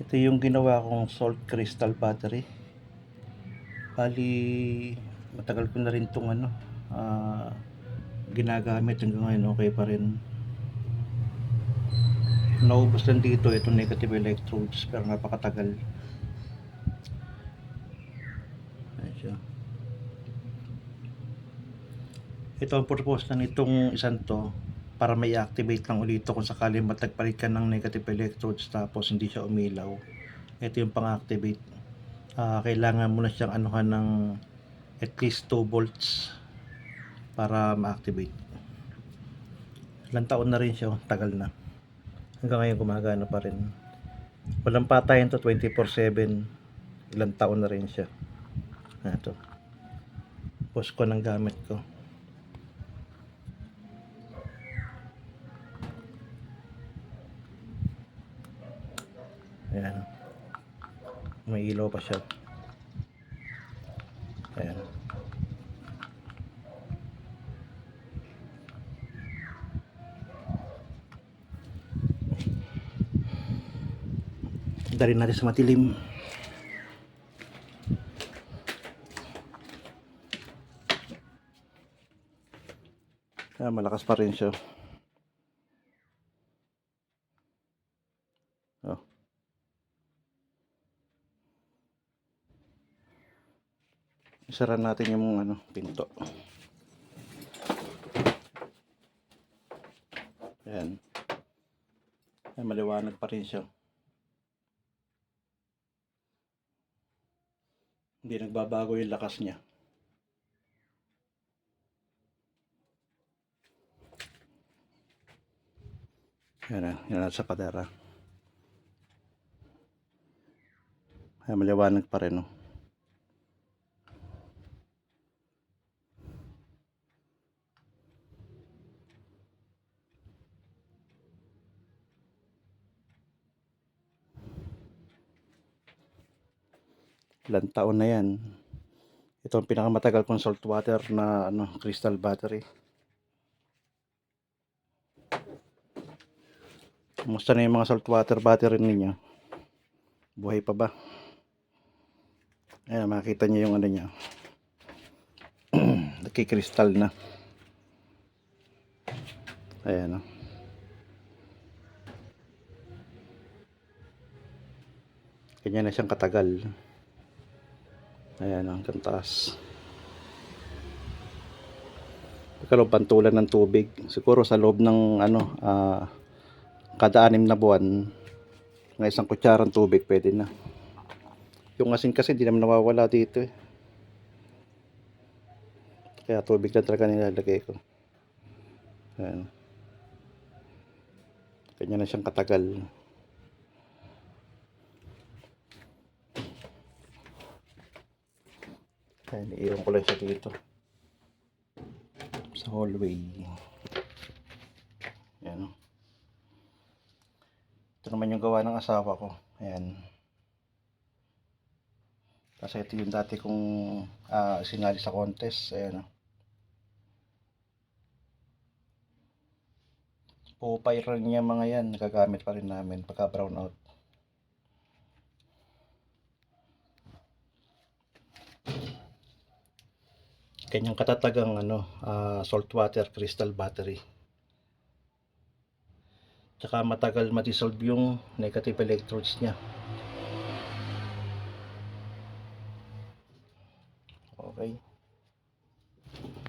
Ito yung ginawa kong salt crystal battery. Bali, matagal ko na rin itong ginagamit hanggang ngayon, okay pa rin. Naubos lang dito itong negative electrodes pero napakatagal. Ayan siya. Ito ang purpose na nitong isang to, para may activate lang ulit kung sakaling matagpalit ka ng negative electrodes tapos hindi siya umilaw. Ito yung pang-activate. Kailangan mo na siyang anuhan ng at least 2 volts para ma-activate. Ilang taon na rin siya, tagal na. Hanggang ngayon gumagana pa rin. Walang patayan to, 24/7. Ilang taon na rin siya. Ito. Post ko ng gamit ko. Ayan. May ilaw pa siya. Ayan. Dali natin sa matilim. Malakas pa rin siya. Oh. Isara natin yung pinto. Ayan. Maliwanag pa rin siya. Hindi nagbabago yung lakas niya. Yan sa padara. Maliwanag pa rin, no? Ilang taon na yan. Ito ang pinakamatagal kong salt water na crystal battery. Kumusta na yung mga salt water battery ninyo? Buhay pa ba? Ayan, makikita nyo yung niya. Nagkikristal na. Ayan, no? Ganyan na siyang katagal. Ayan, hanggang taas. Pagkaloob pantulan ng tubig. Siguro sa loob ng kada 6 na buwan, ng isang kutsarang tubig pwede na. Yung asin kasi hindi naman nawawala dito eh. Kaya tubig lang talaga nilalagay ko. Ayan. Ganyan na siyang katagal. Ayan, iiwan ko lang siya dito sa hallway. Ayan. Ito naman yung gawa ng asawa ko. Ayan. Kasi ito yung dati kong sinali sa contest. Ayan. Pupay rin niya mga yan. Nagagamit pa rin namin pagka brown out. Kanyang katatagang salt water crystal battery. Tsaka matagal ma-dissolve yung negative electrodes niya. Okay.